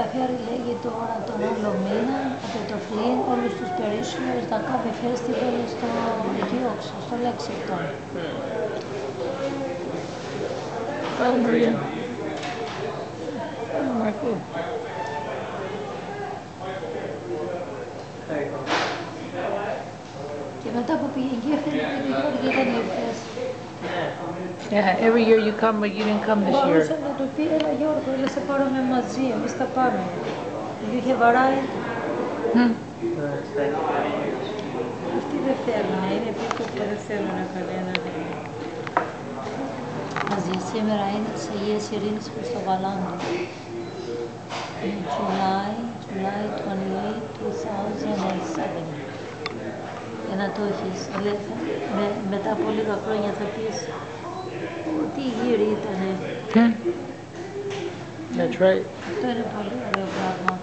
θα φέρει, λέγει τώρα τον άλλο μήνα, από το πλήν, όλους τους περίσσιους να κάνει φέστιβελ στο Εκείοξο, στο Λέξικτον. Πάμε, Μαρία. Μαρκού. Και μετά που πήγε εκεί, έφερε την Γιώργη, δεν ήρθες. Yeah, every year you come, but you didn't come this year. Μπορούσα να του πει, έλα Γιώργο, έλα σε πάρουμε μαζί, εμείς θα πάμε. You have a ride. Αυτοί δεν θέλουν, είναι επίκοπο, δεν θέλουν κανένα. Μαζί σήμερα είναι της Αγίας Ειρήνης Χριστοβαλάνδου. July 28, 2007. Για να το έχεις, μετά από λίγα χρόνια θα πεις τι γύρι ήτανε. That's right. Αυτό είναι πολύ ωραίο πράγμα.